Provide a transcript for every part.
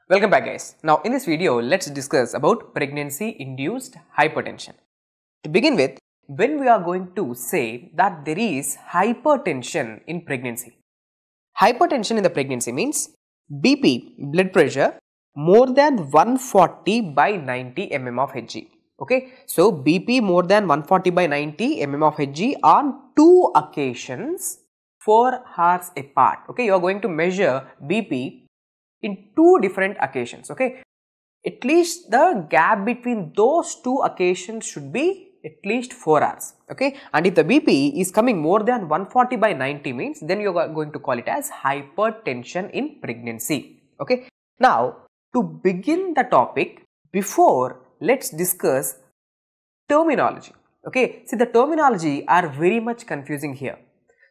Welcome back guys. Now in this video, let's discuss about pregnancy-induced hypertension. To begin with, when we are going to say that there is hypertension in pregnancy. Hypertension in the pregnancy means BP, blood pressure, more than 140 by 90 mm of Hg. Okay, so BP more than 140 by 90 mm of Hg on two occasions 4 hours apart. Okay, you are going to measure BP in two different occasions. Okay, at least the gap between those two occasions should be at least 4 hours. Okay, and if the BP is coming more than 140 by 90 means, then you are going to call it as hypertension in pregnancy. Okay, now to begin the topic, before let's discuss terminology. Okay, see, the terminology are very much confusing here.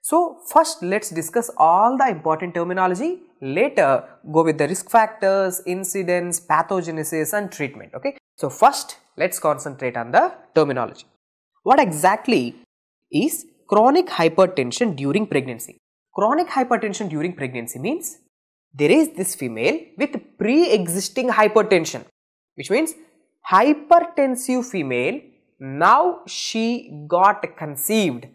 So first let's discuss all the important terminology, later go with the risk factors, incidence, pathogenesis and treatment. Okay, so first let's concentrate on the terminology. What exactly is chronic hypertension during pregnancy? Chronic hypertension during pregnancy means there is this female with pre-existing hypertension, which means hypertensive female, now she got conceived.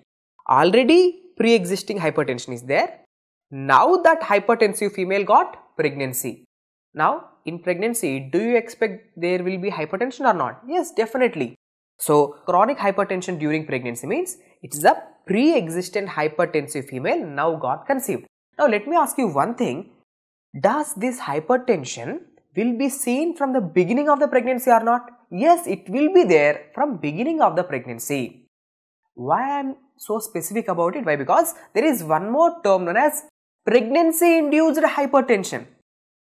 Already pre-existing hypertension is there. Now that hypertensive female got pregnancy. Now in pregnancy, do you expect there will be hypertension or not? Yes, definitely. So chronic hypertension during pregnancy means it is a pre-existent hypertensive female now got conceived. Now let me ask you one thing. Does this hypertension will be seen from the beginning of the pregnancy or not? Yes, it will be there from beginning of the pregnancy. Why I am so specific about it? Why? Because there is one more term known as pregnancy-induced hypertension.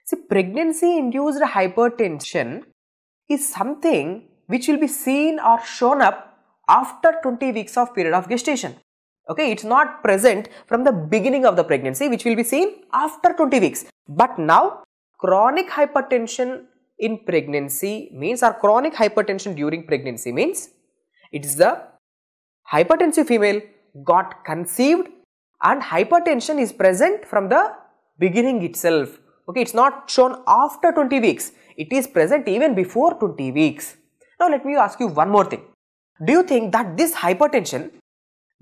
See, pregnancy-induced hypertension is something which will be seen or shown up after 20 weeks of period of gestation. Okay, it's not present from the beginning of the pregnancy, which will be seen after 20 weeks. But now, chronic hypertension in pregnancy means, or chronic hypertension during pregnancy means, it is the hypertensive female got conceived and hypertension is present from the beginning itself. Okay, it's not shown after 20 weeks. It is present even before 20 weeks. Now let me ask you one more thing. Do you think that this hypertension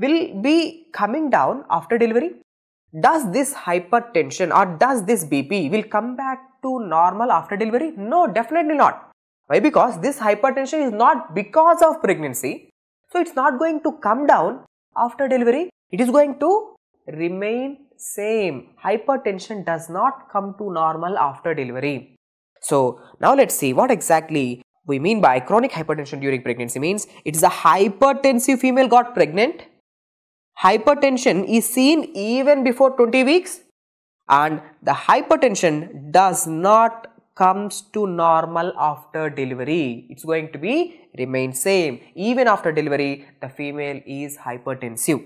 will be coming down after delivery? Does this hypertension or does this BP will come back to normal after delivery? No, definitely not. Why? Because this hypertension is not because of pregnancy. So it's not going to come down after delivery. It is going to remain same. Hypertension does not come to normal after delivery. So now let's see what exactly we mean by chronic hypertension during pregnancy means. It is a hypertensive female got pregnant. Hypertension is seen even before 20 weeks and the hypertension does not comes to normal after delivery. It's going to be remain same. Even after delivery, the female is hypertensive.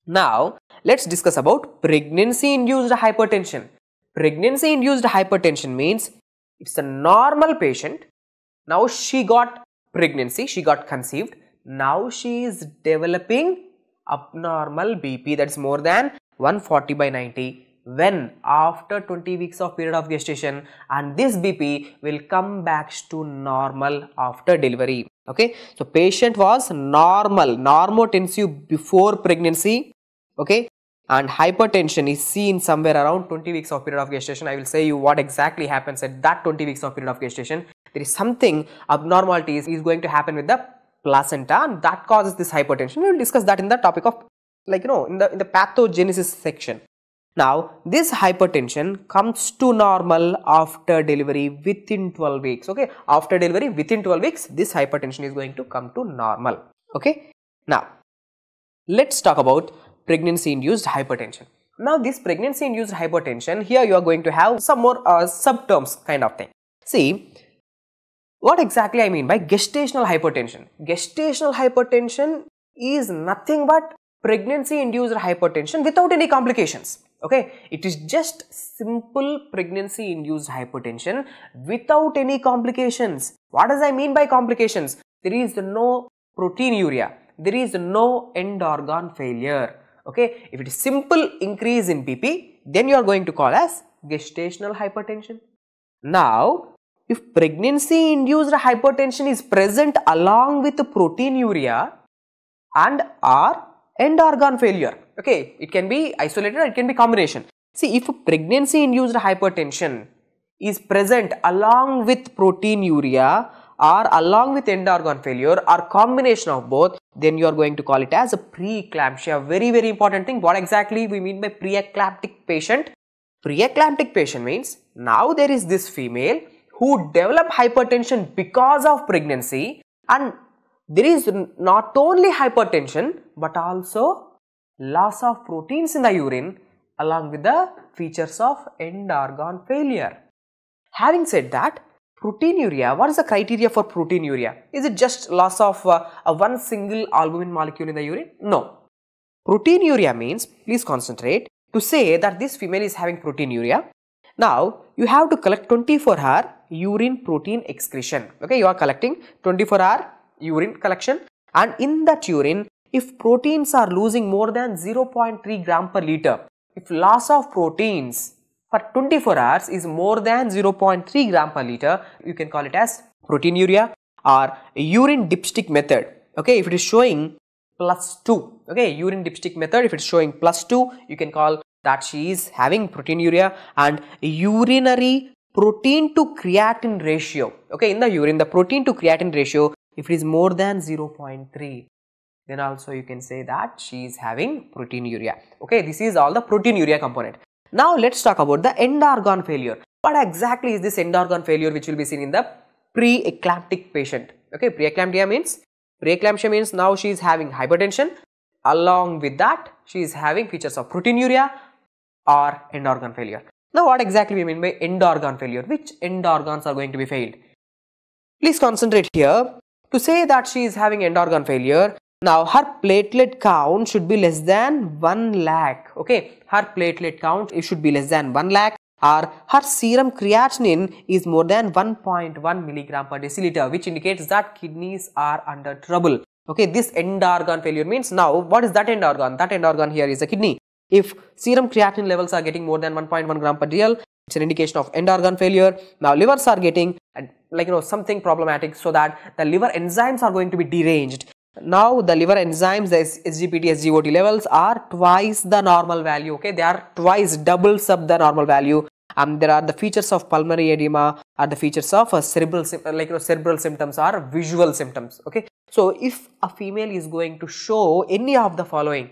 Now, let's discuss about pregnancy-induced hypertension. Pregnancy-induced hypertension means it's a normal patient. Now she got pregnancy, she got conceived. Now she is developing abnormal BP, that's more than 140 by 90. When after 20 weeks of period of gestation, and this BP will come back to normal after delivery. Okay, so patient was normotensive before pregnancy. Okay, and hypertension is seen somewhere around 20 weeks of period of gestation. I will say you what exactly happens at that 20 weeks of period of gestation. There is something abnormalities is going to happen with the placenta and that causes this hypertension. We will discuss that in the topic of in the pathogenesis section. Now this hypertension comes to normal after delivery within 12 weeks. Okay, after delivery within 12 weeks this hypertension is going to come to normal. Okay, now let's talk about pregnancy induced hypertension. Now this pregnancy induced hypertension, here you are going to have some more subterms kind of thing. See what exactly I mean by gestational hypertension. Gestational hypertension is nothing but pregnancy-induced hypertension without any complications. Okay, it is just simple pregnancy-induced hypertension without any complications. What does I mean by complications? There is no proteinuria, there is no end organ failure. Okay, if it is simple increase in BP, then you are going to call as gestational hypertension. Now, if pregnancy induced hypertension is present along with proteinuria and or end organ failure, okay, it can be isolated or it can be combination. See, if pregnancy induced hypertension is present along with proteinuria or along with end organ failure or combination of both, then you are going to call it as a preeclampsia. Very important thing. What exactly we mean by preeclamptic patient? Preeclamptic patient means now there is this female who develop hypertension because of pregnancy, and there is not only hypertension but also loss of proteins in the urine along with the features of end organ failure. Having said that, proteinuria, what is the criteria for proteinuria? Is it just loss of one single albumin molecule in the urine? No. Proteinuria means, please concentrate, to say that this female is having proteinuria. Now, you have to collect 24-hour urine protein excretion. Okay, you are collecting 24-hour urine collection, and in that urine, if proteins are losing more than 0.3 gram per liter, if loss of proteins for 24 hours is more than 0.3 gram per liter, you can call it as proteinuria or urine dipstick method. Okay, if it is showing +2, okay, urine dipstick method, if it is showing +2, you can call that she is having proteinuria. And urinary protein to creatinine ratio, okay, in the urine, the protein to creatinine ratio, if it is more than 0.3, then also you can say that she is having proteinuria. Okay, this is all the proteinuria component. Now let's talk about the end organ failure. What exactly is this end organ failure which will be seen in the preeclamptic patient? Okay, preeclampsia means now she is having hypertension, along with that she is having features of proteinuria or end organ failure. Now what exactly we mean by end organ failure? Which end organs are going to be failed? Please concentrate here. To say that she is having end organ failure, now her platelet count should be less than 1 lakh. Okay, her platelet count should be less than 1 lakh, or her serum creatinine is more than 1.1 milligram per deciliter, which indicates that kidneys are under trouble. Okay, this end organ failure means, now what is that end organ? That end organ here is the kidney. If serum creatinine levels are getting more than 1.1 gram per dl, it's an indication of end organ failure. Now livers are getting something problematic, so that the liver enzymes are going to be deranged. Now the liver enzymes, the SGPT, SGOT levels are twice the normal value. Okay, they are twice, double sub the normal value. There are the features of pulmonary edema, are the features of cerebral symptoms or visual symptoms. Okay, so if a female is going to show any of the following,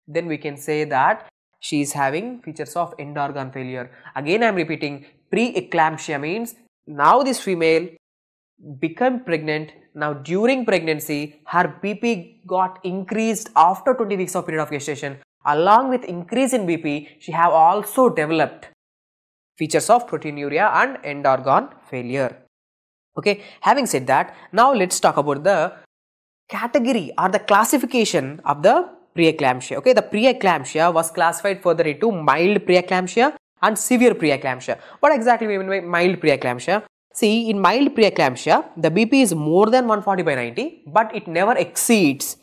then we can say that she is having features of end organ failure. Again I am repeating, preeclampsia means now this female become pregnant. Now during pregnancy her BP got increased after 20 weeks of period of gestation. Along with increase in BP, she have also developed features of proteinuria and end organ failure. Okay, having said that, now let's talk about the category or the classification of the preeclampsia. Okay, the preeclampsia was classified further into mild preeclampsia and severe preeclampsia. What exactly we mean by mild preeclampsia? See, in mild preeclampsia, the BP is more than 140/90, but it never exceeds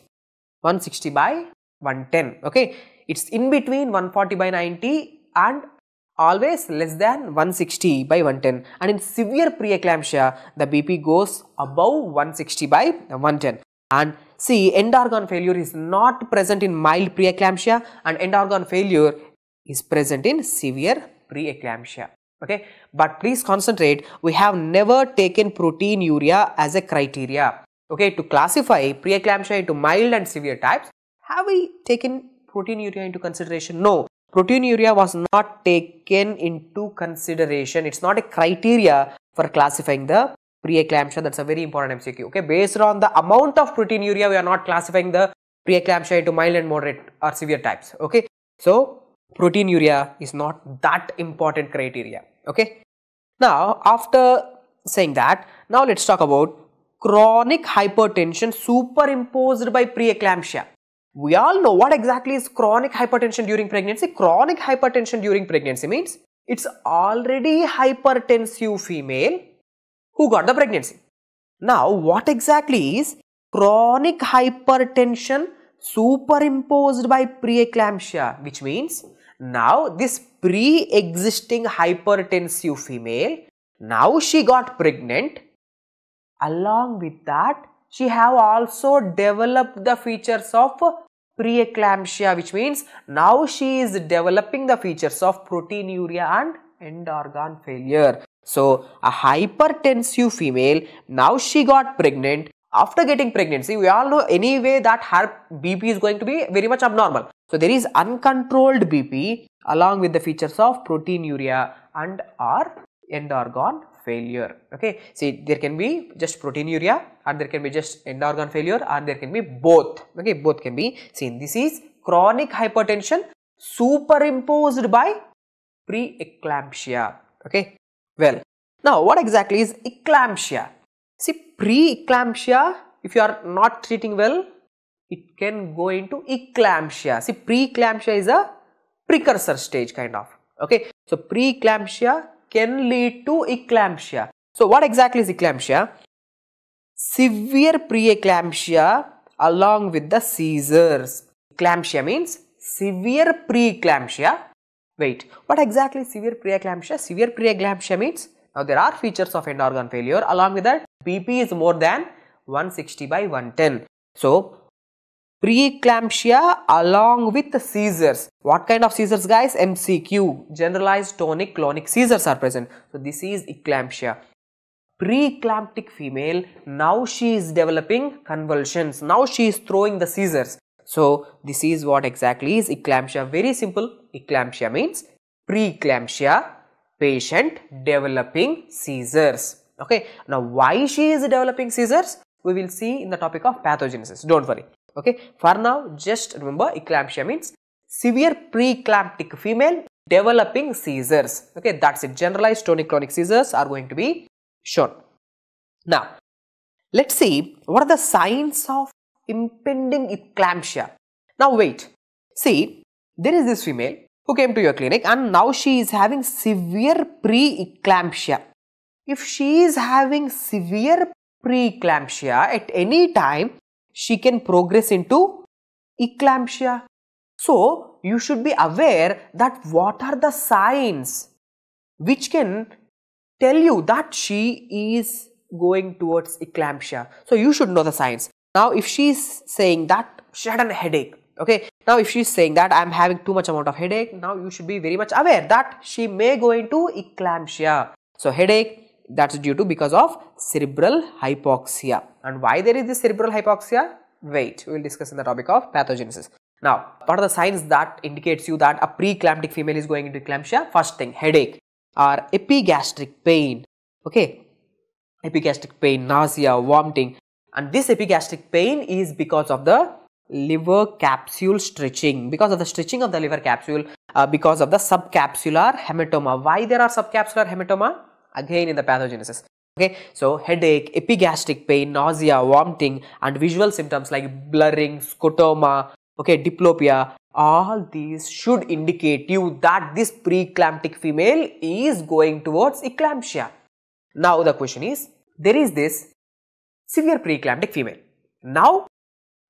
160/110. Okay, it's in between 140/90 and always less than 160/110. And in severe preeclampsia, the BP goes above 160/110. And see, end organ failure is not present in mild preeclampsia, and end organ failure is present in severe preeclampsia. Okay, but please concentrate, we have never taken proteinuria as a criteria. Okay, to classify preeclampsia into mild and severe types, have we taken proteinuria into consideration? No, proteinuria was not taken into consideration. It's not a criteria for classifying the preeclampsia. That's a very important MCQ. Okay, based on the amount of proteinuria, we are not classifying the preeclampsia into mild and moderate or severe types. Okay, so proteinuria is not that important criteria. Okay, now after saying that, now let's talk about chronic hypertension superimposed by preeclampsia. We all know what exactly is chronic hypertension during pregnancy. Chronic hypertension during pregnancy means it's already hypertensive female who got the pregnancy. Now what exactly is chronic hypertension superimposed by preeclampsia, which means now this pre-existing hypertensive female Now she got pregnant. Along with that, she have also developed the features of preeclampsia, which means now she is developing the features of proteinuria and end organ failure. So, a hypertensive female, now she got pregnant. After getting pregnancy, we all know anyway that her BP is going to be very much abnormal. So, there is uncontrolled BP along with the features of proteinuria and or end organ failure. Okay, see, there can be just proteinuria or there can be just end organ failure or there can be both. Okay, both can be seen. This is chronic hypertension superimposed by preeclampsia. Okay, well, now what exactly is eclampsia? See, preeclampsia, if you are not treating well, it can go into eclampsia. See, preeclampsia is a precursor stage kind of. Okay, so preeclampsia can lead to eclampsia. So, what exactly is eclampsia? Severe preeclampsia along with the seizures. Eclampsia means severe preeclampsia. Wait, what exactly is severe preeclampsia? Severe preeclampsia means, now there are features of end organ failure, along with that BP is more than 160/110. So, preeclampsia along with the seizures. What kind of seizures, guys? MCQ, generalized tonic-clonic seizures are present. So, this is eclampsia. Preeclamptic female, now she is developing convulsions. Now she is throwing the seizures. So, this is what exactly is eclampsia. Very simple. Eclampsia means preeclampsia, patient developing seizures. Okay. Now, why she is developing seizures? We will see in the topic of pathogenesis. Don't worry. Okay. For now, just remember eclampsia means severe preeclamptic female developing seizures. Okay. That's it. Generalized tonic-clonic seizures are going to be shown. Now, let's see what are the signs of impending eclampsia. Now, wait. See, there is this female who came to your clinic and now she is having severe preeclampsia. If she is having severe preeclampsia at any time, she can progress into eclampsia. So, you should be aware that what are the signs which can tell you that she is going towards eclampsia. So, you should know the signs. Now, if she is saying that she had a headache, okay. Now, if she is saying that I am having too much amount of headache, now you should be very much aware that she may go into eclampsia. So, headache, that's due to because of cerebral hypoxia. And why there is this cerebral hypoxia? Wait, we will discuss in the topic of pathogenesis. Now, what are the signs that indicates you that a preeclamptic female is going into eclampsia? First thing, headache or epigastric pain. Okay, epigastric pain, nausea, vomiting, and this epigastric pain is because of the liver capsule stretching, because of the stretching of the liver capsule, because of the subcapsular hematoma. Why there are subcapsular hematoma? Again in the pathogenesis. Okay, so headache, epigastric pain, nausea, vomiting, and visual symptoms like blurring, scotoma, okay, diplopia, all these should indicate you that this preeclamptic female is going towards eclampsia. Now the question is, there is this severe preeclamptic female. Now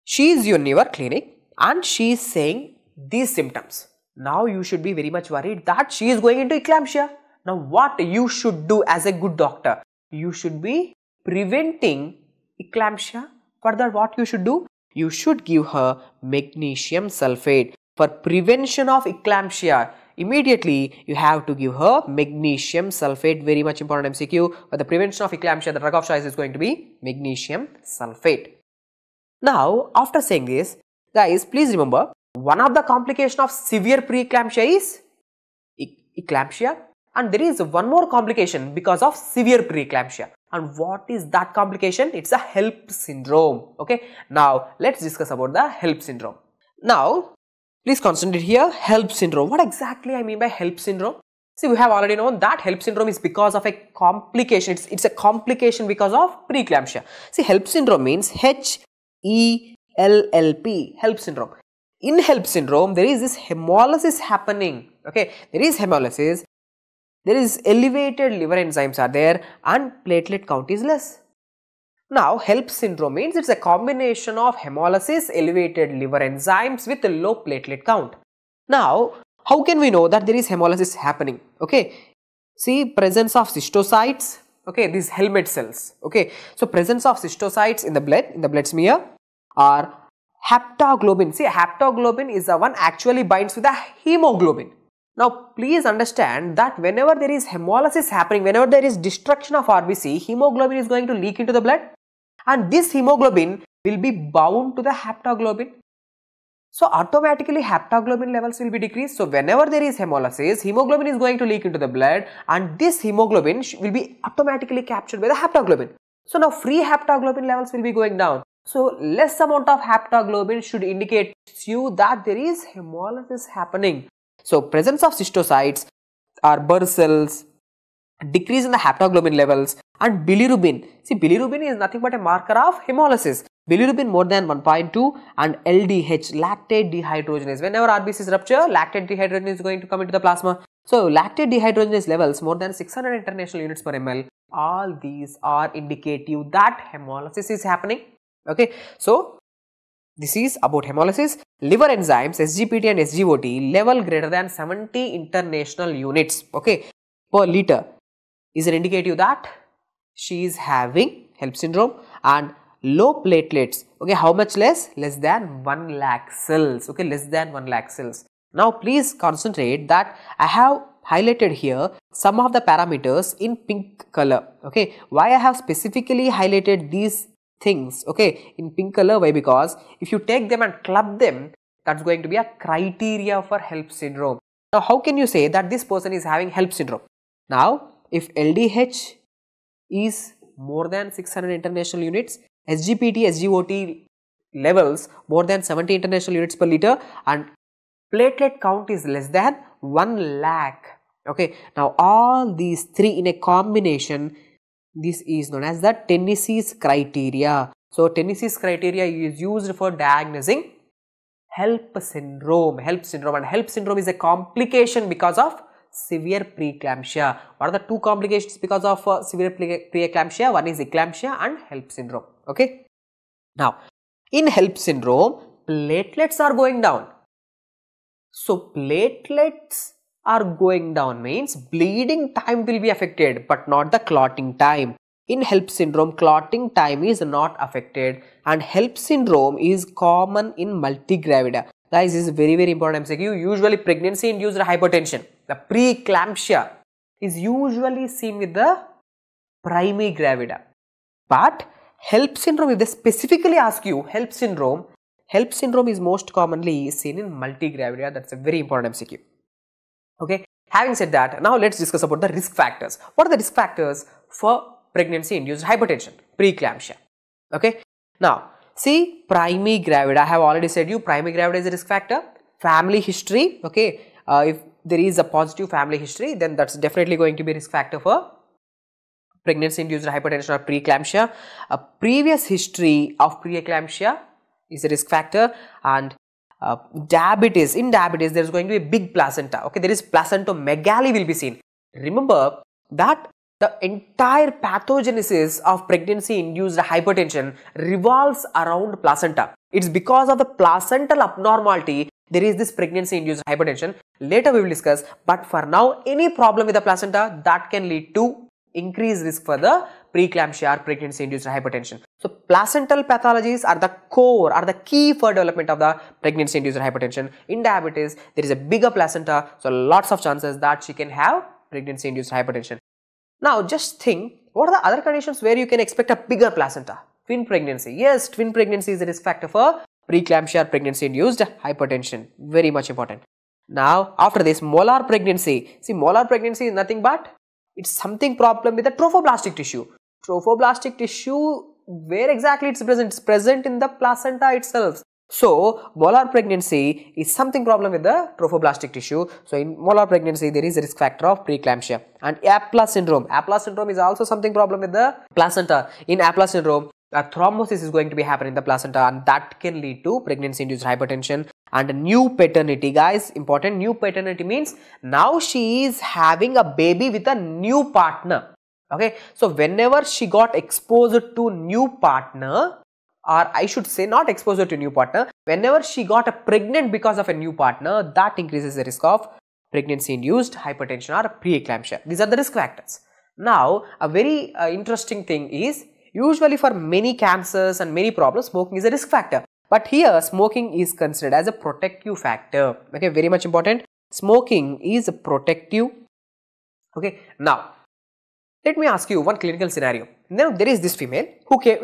she is in your clinic and she is saying these symptoms. Now you should be very much worried that she is going into eclampsia. Now what you should do as a good doctor? You should be preventing eclampsia. Further, what you should do? You should give her magnesium sulfate. For prevention of eclampsia, immediately you have to give her magnesium sulfate. Very much important MCQ. For the prevention of eclampsia, the drug of choice is going to be magnesium sulfate. Now, after saying this, guys, please remember, one of the complications of severe preeclampsia is eclampsia, and there is one more complication because of severe preeclampsia. And what is that complication? It's a HELLP syndrome. Okay. Now, let's discuss about the HELLP syndrome. Now, please concentrate here. HELLP syndrome. What exactly I mean by HELLP syndrome? See, we have already known that HELLP syndrome is because of a complication. It's a complication because of preeclampsia. See, HELLP syndrome means HELLP, HELLP syndrome. In HELLP syndrome, there is this hemolysis happening. Okay, there is hemolysis. There is elevated liver enzymes are there and platelet count is less. Now, HELLP syndrome means it's a combination of hemolysis, elevated liver enzymes with a low platelet count. Now, how can we know that there is hemolysis happening? Okay, See, presence of cystocytes, okay, these helmet cells, okay. So, presence of cystocytes in the blood smear, or haptoglobin. See, haptoglobin is the one actually binds with the hemoglobin. Now, please understand that whenever there is hemolysis happening, whenever there is destruction of RBC, hemoglobin is going to leak into the blood, and this hemoglobin will be bound to the haptoglobin. So, automatically haptoglobin levels will be decreased. So, whenever there is hemolysis, hemoglobin is going to leak into the blood, and this hemoglobin will be automatically captured by the haptoglobin. So, now free haptoglobin levels will be going down. So, less amount of haptoglobin should indicate you that there is hemolysis happening. So, presence of cystocytes or Burr cells, decrease in the haptoglobin levels, and bilirubin. See, bilirubin is nothing but a marker of hemolysis. Bilirubin more than 1.2 and LDH, lactate dehydrogenase. Whenever RBCs rupture, lactate dehydrogenase is going to come into the plasma. So, lactate dehydrogenase levels more than 600 international units per ml. All these are indicative that hemolysis is happening. Okay. So, this is about hemolysis. Liver enzymes SGPT and SGOT level greater than 70 international units, okay, per liter is an indicative that she is having HELLP syndrome. And low platelets, okay, how much less? Less than 1 lakh cells, okay, less than 1 lakh cells. Now, please concentrate that I have highlighted here some of the parameters in pink color, okay. Why I have specifically highlighted these things, okay, in pink color? Why? Because if you take them and club them, that's going to be a criteria for HELLP syndrome. Now, how can you say that this person is having HELLP syndrome? Now, if LDH is more than 600 international units, SGPT, SGOT levels more than 70 international units per liter, and platelet count is less than 1 lakh, okay. Now, all these three in a combination, this is known as the Tennessee's criteria. So, Tennessee's criteria is used for diagnosing HELLP syndrome, and HELLP syndrome is a complication because of severe preeclampsia. What are the two complications because of severe preeclampsia? One is eclampsia and HELLP syndrome, okay. Now, in HELLP syndrome, platelets are going down. So, platelets are going down means bleeding time will be affected, but not the clotting time. In HELLP syndrome, clotting time is not affected, and HELLP syndrome is common in multigravida. Guys, this is very important MCQ. Usually pregnancy induced hypertension, the preeclampsia, is usually seen with the primigravida. But HELLP syndrome, if they specifically ask you HELLP syndrome is most commonly seen in multigravida. That's a very important MCQ. Okay. Having said that, now let's discuss about the risk factors. What are the risk factors for pregnancy induced hypertension, preeclampsia? Okay. Now, see, primigravida, I have already said you primigravida is a risk factor. Family history, okay, if there is a positive family history, then that's definitely going to be a risk factor for pregnancy induced hypertension or preeclampsia. A previous history of preeclampsia is a risk factor, and diabetes, in diabetes there is going to be a big placenta, okay, there is placentomegaly will be seen. Remember that the entire pathogenesis of pregnancy induced hypertension revolves around placenta. It's because of the placental abnormality there is this pregnancy induced hypertension. Later we will discuss, but for now any problem with the placenta that can lead to increased risk for the preeclampsia or pregnancy induced hypertension. So, placental pathologies are the core, are the key for development of the pregnancy induced hypertension. In diabetes, there is a bigger placenta, so lots of chances that she can have pregnancy induced hypertension. Now, just think, what are the other conditions where you can expect a bigger placenta? Twin pregnancy. Yes, twin pregnancy is a risk factor for preeclampsia or pregnancy induced hypertension. Very much important. Now, after this, molar pregnancy. See, molar pregnancy is nothing but it's something problem with the trophoblastic tissue. Trophoblastic tissue, where exactly it's present? It's present in the placenta itself. So, molar pregnancy is something problem with the trophoblastic tissue. So, in molar pregnancy, there is a risk factor of preeclampsia. And Apla syndrome. Apla syndrome is also something problem with the placenta. In Apla syndrome, a thrombosis is going to be happening in the placenta, and that can lead to pregnancy induced hypertension. And new paternity, guys, important. New paternity means now she is having a baby with a new partner. Okay, so whenever she got exposed to new partner, or I should say not exposed to new partner, whenever she got pregnant because of a new partner, that increases the risk of pregnancy induced hypertension or preeclampsia. These are the risk factors. Now, a very interesting thing is, usually for many cancers and many problems, smoking is a risk factor. But here, smoking is considered as a protective factor. Okay, very much important. Smoking is a protective. Okay, now let me ask you one clinical scenario. Now there is this female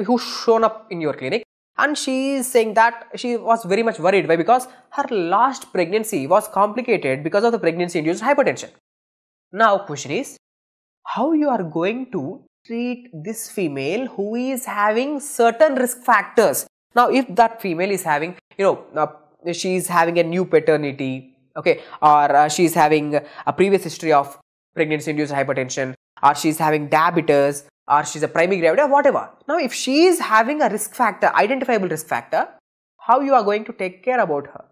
who shown up in your clinic, and she is saying that she was very much worried. Why? Because her last pregnancy was complicated because of the pregnancy induced hypertension. Now question is, how you are going to treat this female who is having certain risk factors? Now if that female is having, she is having a new paternity, okay, or she is having a previous history of pregnancy induced hypertension, or she is having diabetes, or she is a primary gravid, or whatever. Now if she is having a risk factor, identifiable risk factor, how you are going to take care about her?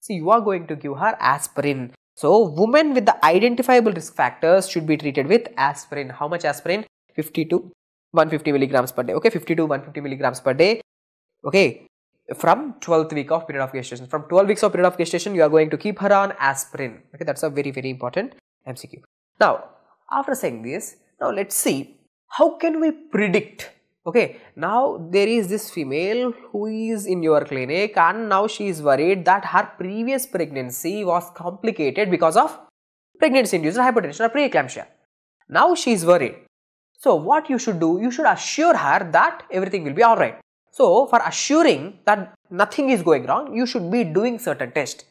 See, you are going to give her aspirin. So women with the identifiable risk factors should be treated with aspirin. How much aspirin? 50 to 150 milligrams per day. Okay, 50 to 150 milligrams per day. Okay, from 12th week of period of gestation. From 12 weeks of period of gestation, you are going to keep her on aspirin. Okay, that's a very, very important MCQ. Now, after saying this, now let's see how can we predict. Okay, now there is this female who is in your clinic, and now she is worried that her previous pregnancy was complicated because of pregnancy induced hypertension or preeclampsia. Now she is worried. So what you should do, you should assure her that everything will be alright. So for assuring that nothing is going wrong, you should be doing certain tests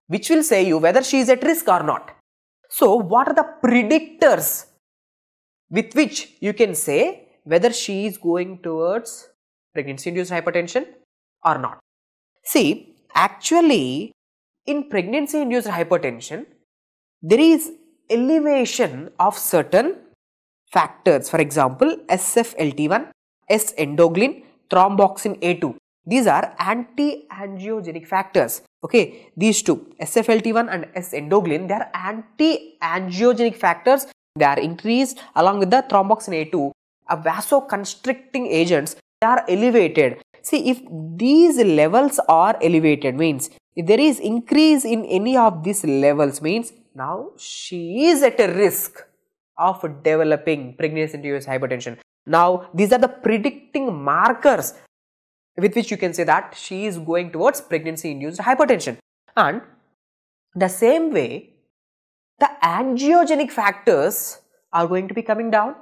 which will say you whether she is at risk or not. So what are the predictors with which you can say whether she is going towards pregnancy induced hypertension or not? See, actually in pregnancy induced hypertension, there is elevation of certain factors. For example, SFLT1, S-endoglin, thromboxane A2. These are anti-angiogenic factors. Okay, these two, SFLT1 and S-endoglin, they are anti-angiogenic factors. They are increased along with the thromboxane A2, a vasoconstricting agents. They are elevated. See, if these levels are elevated, means if there is increase in any of these levels, means now she is at a risk of developing pregnancy induced hypertension. Now these are the predicting markers with which you can say that she is going towards pregnancy induced hypertension. And the same way, the angiogenic factors are going to be coming down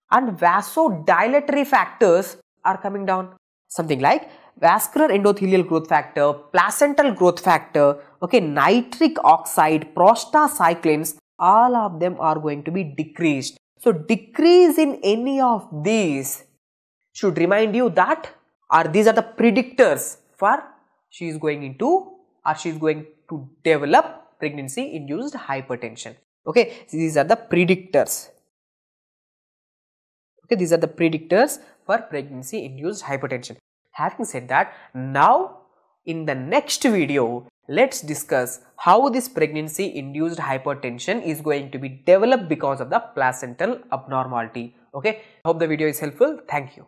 and vasodilatory factors are coming down. Something like vascular endothelial growth factor, placental growth factor, okay, nitric oxide, prostacyclins, all of them are going to be decreased. So decrease in any of these should remind you that these are the predictors for she is going into or she is going to develop pregnancy induced hypertension. Okay, so these are the predictors. Okay, these are the predictors for pregnancy induced hypertension. Having said that, now in the next video, let's discuss how this pregnancy induced hypertension is going to be developed because of the placental abnormality. Okay, hope the video is helpful. Thank you.